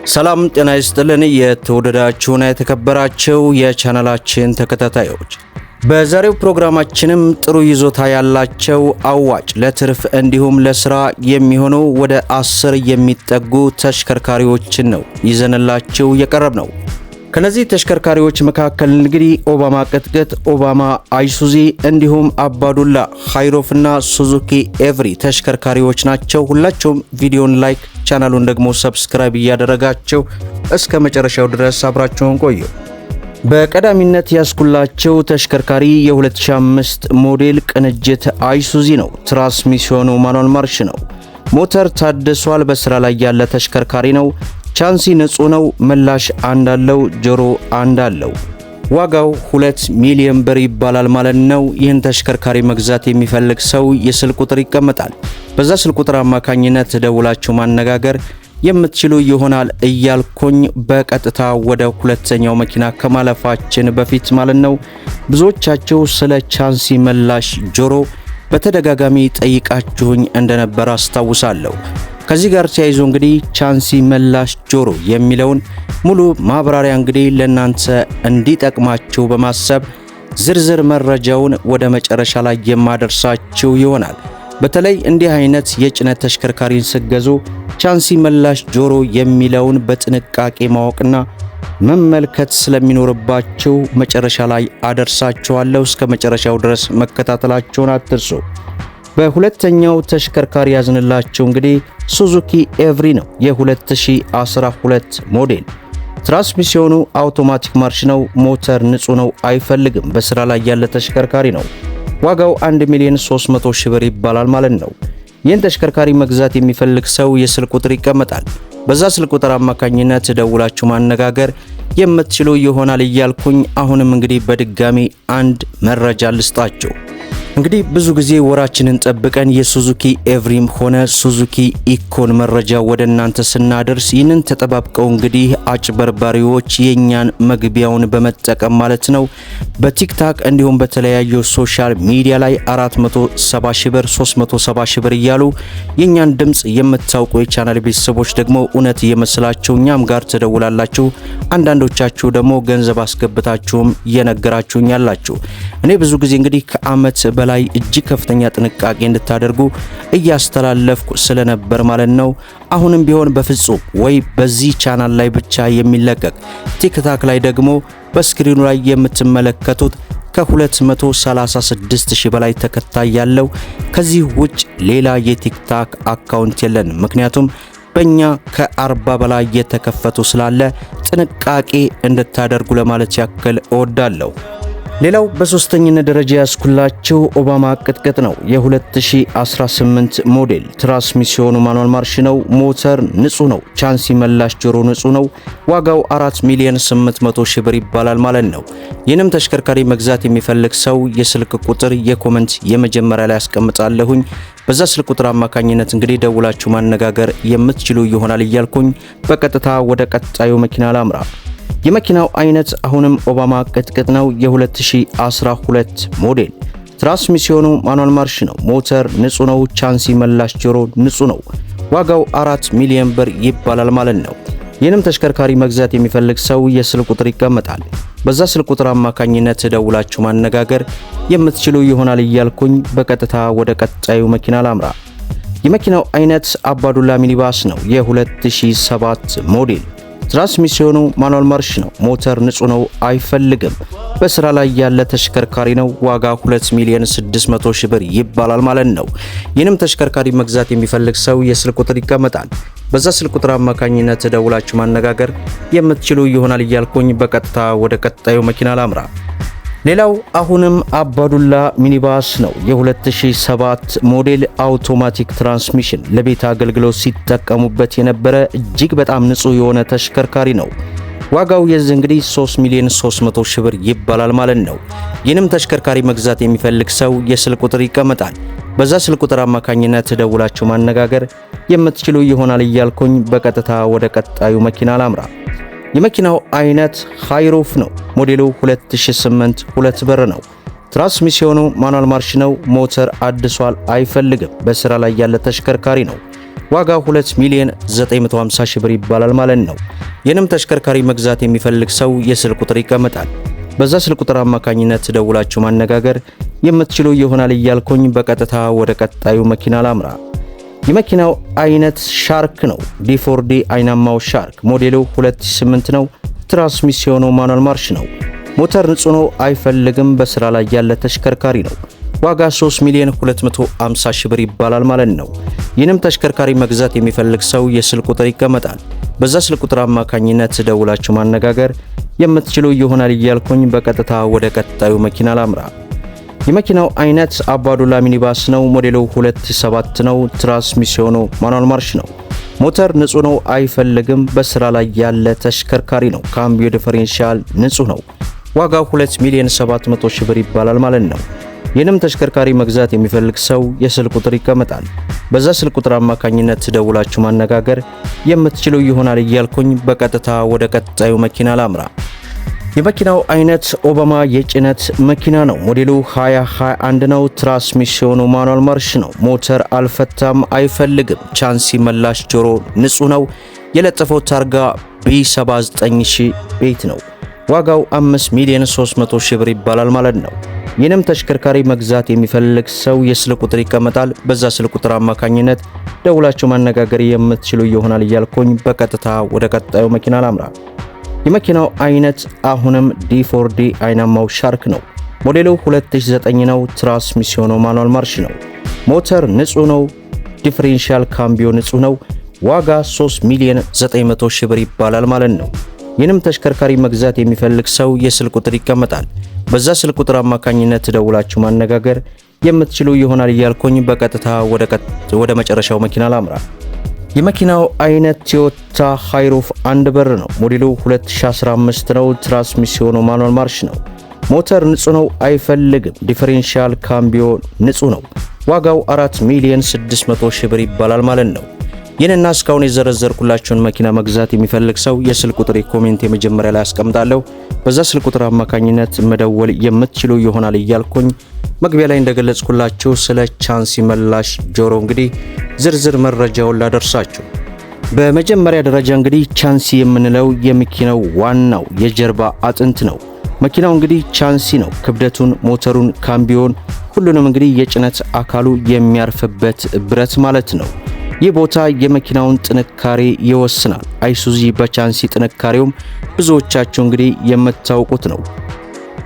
ሰላም ጤና ይስጥልን የተወደዳችሁና የተከበራችሁ የቻናላችን ተከታታዮች፣ በዛሬው ፕሮግራማችንም ጥሩ ይዞታ ያላቸው አዋጭ ለትርፍ እንዲሁም ለስራ የሚሆኑ ወደ 10 የሚጠጉ ተሽከርካሪዎችን ነው ይዘንላችሁ የቀረብ ነው። ከነዚህ ተሽከርካሪዎች መካከል እንግዲህ ኦባማ ቅጥቅጥ፣ ኦባማ አይሱዚ እንዲሁም አባዱላ ሃይሮፍና ሱዙኪ ኤቭሪ ተሽከርካሪዎች ናቸው። ሁላችሁም ቪዲዮን ላይክ ቻናሉን ደግሞ ሰብስክራይብ እያደረጋችሁ እስከ መጨረሻው ድረስ አብራችሁን ቆዩ። በቀዳሚነት ያስኩላችሁ ተሽከርካሪ የ2005 ሞዴል ቅንጅት አይሱዚ ነው። ትራንስሚሽኑ ማኑዋል ማርሽ ነው። ሞተር ታድሷል። በስራ ላይ ያለ ተሽከርካሪ ነው። ቻንሲ ንጹህ ነው። ምላሽ አንድ አለው። ጆሮ አንድ አለው። ዋጋው 2 ሚሊዮን ብር ይባላል ማለት ነው። ይህን ተሽከርካሪ መግዛት የሚፈልግ ሰው የስልክ ቁጥር ይቀመጣል። በዛ ስልክ ቁጥር አማካኝነት ደውላችሁ ማነጋገር የምትችሉ ይሆናል እያልኩኝ በቀጥታ ወደ ሁለተኛው መኪና ከማለፋችን በፊት ማለት ነው ብዙዎቻችሁ ስለ ቻንሲ ምላሽ ጆሮ በተደጋጋሚ ጠይቃችሁኝ እንደነበር አስታውሳለሁ። ከዚህ ጋር ተያይዞ እንግዲህ ቻንሲ ምላሽ ጆሮ የሚለውን ሙሉ ማብራሪያ እንግዲህ ለናንተ እንዲጠቅማችሁ በማሰብ ዝርዝር መረጃውን ወደ መጨረሻ ላይ የማደርሳችሁ ይሆናል። በተለይ እንዲህ አይነት የጭነት ተሽከርካሪን ስገዙ ቻንሲ ምላሽ ጆሮ የሚለውን በጥንቃቄ ማወቅና መመልከት ስለሚኖርባችሁ መጨረሻ ላይ አደርሳችኋለሁ። እስከ መጨረሻው ድረስ መከታተላችሁን አትርሱ። በሁለተኛው ተሽከርካሪ ያዝንላችሁ እንግዲህ ሱዙኪ ኤቭሪ ነው። የ2012 ሞዴል ትራንስሚሽኑ አውቶማቲክ ማርሽ ነው። ሞተር ንጹህ ነው፣ አይፈልግም። በስራ ላይ ያለ ተሽከርካሪ ነው። ዋጋው 1,300,000 ብር ይባላል ማለት ነው። ይህን ተሽከርካሪ መግዛት የሚፈልግ ሰው የስልክ ቁጥር ይቀመጣል። በዛ ስልክ ቁጥር አማካኝነት ደውላችሁ ማነጋገር የምትችሉ ይሆናል እያልኩኝ አሁንም እንግዲህ በድጋሚ አንድ መረጃ ልስጣችሁ። እንግዲህ ብዙ ጊዜ ወራችንን ጠብቀን የሱዙኪ ኤቭሪም ሆነ ሱዙኪ ኢኮን መረጃ ወደ እናንተ ስናደርስ ይህንን ተጠባብቀው እንግዲህ አጭበርባሪዎች የኛን መግቢያውን በመጠቀም ማለት ነው በቲክታክ እንዲሁም በተለያዩ ሶሻል ሚዲያ ላይ 470,000 ብር 370,000 ብር እያሉ የኛን ድምጽ የምታውቁ የቻናል ቤተሰቦች ደግሞ እውነት እየመስላችሁ እኛም ጋር ተደውላላችሁ። አንዳንዶቻችሁ ደግሞ ገንዘብ አስገብታችሁም እየነገራችሁኝ ያላችሁ። እኔ ብዙ ጊዜ እንግዲህ ከአመት በላይ እጅግ ከፍተኛ ጥንቃቄ እንድታደርጉ እያስተላለፍኩ ስለነበር ማለት ነው። አሁንም ቢሆን በፍጹም ወይ በዚህ ቻናል ላይ ብቻ የሚለቀቅ ቲክታክ ላይ ደግሞ በስክሪኑ ላይ የምትመለከቱት ከ236,000 በላይ ተከታይ ያለው ከዚህ ውጭ ሌላ የቲክታክ አካውንት የለንም። ምክንያቱም በእኛ ከ40 በላይ የተከፈቱ ስላለ ጥንቃቄ እንድታደርጉ ለማለት ያክል እወዳለሁ። ሌላው በሶስተኝነት ደረጃ ያስኩላችሁ ኦባማ ቅጥቅጥ ነው። የ2018 ሞዴል ትራንስሚሽኑ ማኑዋል ማርሽ ነው። ሞተር ንጹህ ነው። ቻንሲ ምላሽ ጆሮ ንጹህ ነው። ዋጋው 4,800,000 ብር ይባላል ማለት ነው። ይህንም ተሽከርካሪ መግዛት የሚፈልግ ሰው የስልክ ቁጥር የኮመንት የመጀመሪያ ላይ ያስቀምጣለሁኝ። በዛ ስልክ ቁጥር አማካኝነት እንግዲህ ደውላችሁ ማነጋገር የምትችሉ ይሆናል እያልኩኝ በቀጥታ ወደ ቀጣዩ መኪና ላምራ። የመኪናው አይነት አሁንም ኦባማ ቅጥቅጥ ነው። የ2012 ሞዴል ትራንስሚሽኑ ማኑዋል ማርሽ ነው። ሞተር ንጹህ ነው። ቻንሲ ምላሽ ጆሮ ንጹህ ነው። ዋጋው 4 ሚሊዮን ብር ይባላል ማለት ነው። ይህንም ተሽከርካሪ መግዛት የሚፈልግ ሰው የስልክ ቁጥር ይቀመጣል። በዛ ስልክ ቁጥር አማካኝነት ደውላችሁ ማነጋገር የምትችሉ ይሆናል እያልኩኝ በቀጥታ ወደ ቀጣዩ መኪና ላምራ። የመኪናው አይነት አባዱላ ሚኒባስ ነው። የ2007 ሞዴል ትራንስሚሽኑ ማኑዋል ማርሽ ነው። ሞተር ንጹህ ነው፣ አይፈልግም። በስራ ላይ ያለ ተሽከርካሪ ነው። ዋጋ 2,600,000 ብር ይባላል ማለት ነው። ይህንም ተሽከርካሪ መግዛት የሚፈልግ ሰው የስልክ ቁጥር ይቀመጣል። በዛ ስልክ ቁጥር አማካኝነት ደውላችሁ ማነጋገር የምትችሉ ይሆናል እያልኩኝ በቀጥታ ወደ ቀጣዩ መኪና ላምራ። ሌላው አሁንም አባዱላ ሚኒባስ ነው። የ2007 ሞዴል አውቶማቲክ ትራንስሚሽን ለቤት አገልግሎት ሲጠቀሙበት የነበረ እጅግ በጣም ንጹህ የሆነ ተሽከርካሪ ነው። ዋጋው የዚህ እንግዲህ 3,300,000 ብር ይባላል ማለት ነው። ይህንም ተሽከርካሪ መግዛት የሚፈልግ ሰው የስልክ ቁጥር ይቀመጣል። በዛ ስልክ ቁጥር አማካኝነት ደውላችሁ ማነጋገር የምትችሉ ይሆናል እያልኩኝ በቀጥታ ወደ ቀጣዩ መኪና ላምራ። የመኪናው አይነት ሃይሮፍ ነው። ሞዴሉ 2008 2 በር ነው። ትራንስሚሽኑ ማኑዋል ማርሽ ነው። ሞተር አድሷል፣ አይፈልግም። በስራ ላይ ያለ ተሽከርካሪ ነው። ዋጋው 2 ሚሊዮን 950 ሺህ ብር ይባላል ማለት ነው። ይህንም ተሽከርካሪ መግዛት የሚፈልግ ሰው የስልክ ቁጥር ይቀመጣል። በዛ ስልክ ቁጥር አማካኝነት ደውላችሁ ማነጋገር የምትችሉ ይሆናል እያልኩኝ በቀጥታ ወደ ቀጣዩ መኪና ላምራ። የመኪናው አይነት ሻርክ ነው። ዲ4ዲ አይናማው ሻርክ ሞዴሉ 2008 ነው። ትራንስሚሽኑ ማኑዋል ማርሽ ነው። ሞተር ንጹህ ነው፣ አይፈልግም። በስራ ላይ ያለ ተሽከርካሪ ነው። ዋጋ 3 ሚሊዮን 250 ሺህ ብር ይባላል ማለት ነው። ይህንም ተሽከርካሪ መግዛት የሚፈልግ ሰው የስልክ ቁጥር ይቀመጣል። በዛ ስልክ ቁጥር አማካኝነት ደውላችሁ ማነጋገር የምትችሉ ይሆናል እያልኩኝ በቀጥታ ወደ ቀጣዩ መኪና ላምራ። የመኪናው አይነት አባዱላ ሚኒባስ ነው። ሞዴሉ 2007 ነው። ትራንስሚሽኑ ማኑዋል ማርሽ ነው። ሞተር ንጹህ ነው፣ አይፈልግም። በስራ ላይ ያለ ተሽከርካሪ ነው። ካምቢዮ ዲፈረንሻል ንጹህ ነው። ዋጋው 2 ሚሊዮን 700 ሺህ ብር ይባላል ማለት ነው። ይህንም ተሽከርካሪ መግዛት የሚፈልግ ሰው የስልክ ቁጥር ይቀመጣል። በዛ ስልክ ቁጥር አማካኝነት ደውላችሁ ማነጋገር የምትችሉ ይሆናል እያልኩኝ በቀጥታ ወደ ቀጣዩ መኪና ላምራ። የመኪናው አይነት ኦባማ የጭነት መኪና ነው። ሞዴሉ 2021 ነው። ትራንስሚሽኑ ማኑዋል ማርሽ ነው። ሞተር አልፈታም፣ አይፈልግም። ቻንሲ መላሽ ጆሮ ንጹህ ነው። የለጠፈው ታርጋ B79000 ቤት ነው። ዋጋው 5 ሚሊዮን 300 ሺህ ብር ይባላል ማለት ነው። ይህንም ተሽከርካሪ መግዛት የሚፈልግ ሰው የስልክ ቁጥር ይቀመጣል። በዛ ስልክ ቁጥር አማካኝነት ደውላችሁ ማነጋገር የምትችሉ ይሆናል እያልኩኝ በቀጥታ ወደ ቀጣዩ መኪና ላምራ። የመኪናው አይነት አሁንም ዲ4ዲ አይናማው ሻርክ ነው። ሞዴሉ 2009 ነው። ትራንስሚሽኑ ማኑዋል ማርሽ ነው። ሞተር ንጹህ ነው። ዲፈረንሻል ካምቢዮ ንጹህ ነው። ዋጋ 3 ሚሊዮን 900 ሺህ ብር ይባላል ማለት ነው። ይህንም ተሽከርካሪ መግዛት የሚፈልግ ሰው የስልክ ቁጥር ይቀመጣል። በዛ ስልክ ቁጥር አማካኝነት ደውላችሁ ማነጋገር የምትችሉ ይሆናል እያልኩኝ በቀጥታ ወደ መጨረሻው መኪና ላምራ። የመኪናው አይነት ቶዮታ ሃይሩፍ አንድ በር ነው። ሞዴሉ 2015 ነው። ትራንስሚሽኑ ማኑዋል ማርሽ ነው። ሞተር ንጹህ ነው፣ አይፈልግም። ዲፈረንሻል ካምቢዮ ንጹህ ነው። ዋጋው 4 ሚሊዮን 600 ሺህ ብር ይባላል ማለት ነው። ይህንና እስካሁን የዘረዘርኩላችሁን መኪና መግዛት የሚፈልግ ሰው የስልክ ቁጥር ኮሜንት የመጀመሪያ ላይ አስቀምጣለሁ። በዛ ስልክ ቁጥር አማካኝነት መደወል የምትችሉ ይሆናል እያልኩኝ መግቢያ ላይ እንደገለጽኩላችሁ ስለ ቻንሲ መላሽ ጆሮ እንግዲህ ዝርዝር መረጃውን ላደርሳችሁ። በመጀመሪያ ደረጃ እንግዲህ ቻንሲ የምንለው የመኪናው ዋናው የጀርባ አጥንት ነው። መኪናው እንግዲህ ቻንሲ ነው። ክብደቱን፣ ሞተሩን፣ ካምቢዮን ሁሉንም እንግዲህ የጭነት አካሉ የሚያርፍበት ብረት ማለት ነው። ይህ ቦታ የመኪናውን ጥንካሬ ይወስናል። አይሱዚ በቻንሲ ጥንካሬውም ብዙዎቻችሁ እንግዲህ የምታውቁት ነው።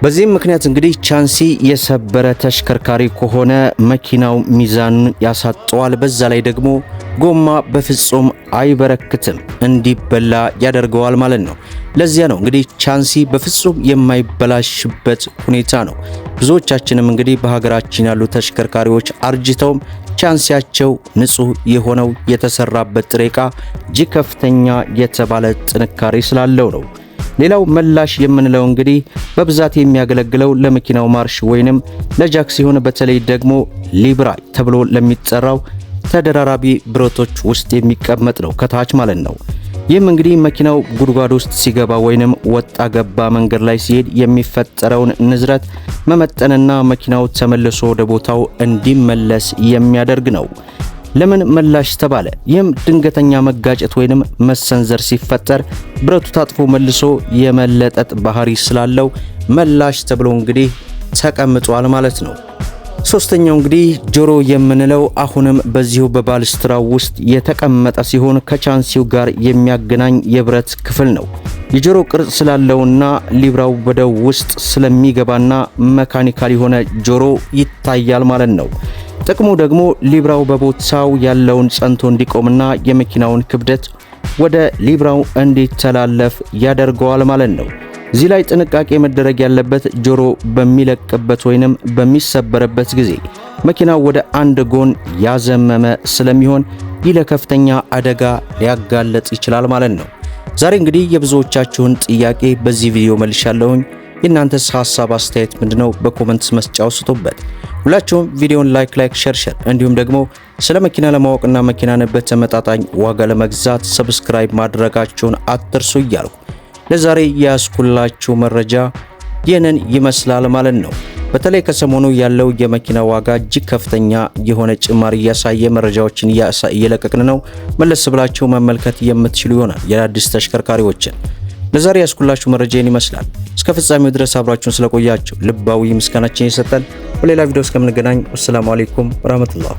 በዚህም ምክንያት እንግዲህ ቻንሲ የሰበረ ተሽከርካሪ ከሆነ መኪናው ሚዛኑን ያሳጠዋል። በዛ ላይ ደግሞ ጎማ በፍጹም አይበረክትም፣ እንዲበላ ያደርገዋል ማለት ነው። ለዚያ ነው እንግዲህ ቻንሲ በፍጹም የማይበላሽበት ሁኔታ ነው። ብዙዎቻችንም እንግዲህ በሀገራችን ያሉ ተሽከርካሪዎች አርጅተውም ቻንሲያቸው ንጹህ የሆነው የተሰራበት ጥሬ ዕቃ እጅግ ከፍተኛ የተባለ ጥንካሬ ስላለው ነው። ሌላው መላሽ የምንለው እንግዲህ በብዛት የሚያገለግለው ለመኪናው ማርሽ ወይንም ለጃክ ሲሆን በተለይ ደግሞ ሊብራይ ተብሎ ለሚጠራው ተደራራቢ ብረቶች ውስጥ የሚቀመጥ ነው፣ ከታች ማለት ነው። ይህም እንግዲህ መኪናው ጉድጓድ ውስጥ ሲገባ ወይንም ወጣ ገባ መንገድ ላይ ሲሄድ የሚፈጠረውን ንዝረት መመጠንና መኪናው ተመልሶ ወደ ቦታው እንዲመለስ የሚያደርግ ነው። ለምን መላሽ ተባለ? ይህም ድንገተኛ መጋጨት ወይንም መሰንዘር ሲፈጠር ብረቱ ታጥፎ መልሶ የመለጠጥ ባህሪ ስላለው መላሽ ተብሎ እንግዲህ ተቀምጧል ማለት ነው። ሶስተኛው እንግዲህ ጆሮ የምንለው አሁንም በዚሁ በባልስትራው ውስጥ የተቀመጠ ሲሆን ከቻንሲው ጋር የሚያገናኝ የብረት ክፍል ነው። የጆሮ ቅርጽ ስላለውና ሊብራው ወደ ውስጥ ስለሚገባና መካኒካል የሆነ ጆሮ ይታያል ማለት ነው። ጥቅሙ ደግሞ ሊብራው በቦታው ያለውን ጸንቶ እንዲቆምና የመኪናውን ክብደት ወደ ሊብራው እንዲተላለፍ ያደርገዋል ማለት ነው። እዚህ ላይ ጥንቃቄ መደረግ ያለበት ጆሮ በሚለቅበት ወይንም በሚሰበረበት ጊዜ መኪናው ወደ አንድ ጎን ያዘመመ ስለሚሆን ይህ ለከፍተኛ አደጋ ሊያጋለጥ ይችላል ማለት ነው። ዛሬ እንግዲህ የብዙዎቻችሁን ጥያቄ በዚህ ቪዲዮ መልሻለሁኝ። የእናንተስ ሐሳብ አስተያየት ምንድነው? በኮሜንት መስጫው ስጡበት። ሁላችሁም ቪዲዮን ላይክ ሼር እንዲሁም ደግሞ ስለ መኪና ለማወቅና መኪናን በተመጣጣኝ ዋጋ ለመግዛት ሰብስክራይብ ማድረጋችሁን አትርሱ እያልኩ ለዛሬ ያስኩላችሁ መረጃ ይህንን ይመስላል ማለት ነው። በተለይ ከሰሞኑ ያለው የመኪና ዋጋ እጅግ ከፍተኛ የሆነ ጭማሪ እያሳየ መረጃዎችን እየለቀቅን ነው። መለስ ብላችሁ መመልከት የምትችሉ ይሆናል የአዲስ ተሽከርካሪዎችን። ለዛሬ ያስኩላችሁ መረጃን ይመስላል። እስከ ፍጻሜው ድረስ አብራችሁን ስለቆያችሁ ልባዊ ምስጋናችን እየሰጠን በሌላ ቪዲዮ እስከምንገናኝ ወሰላሙ አለይኩም ወራህመቱላህ።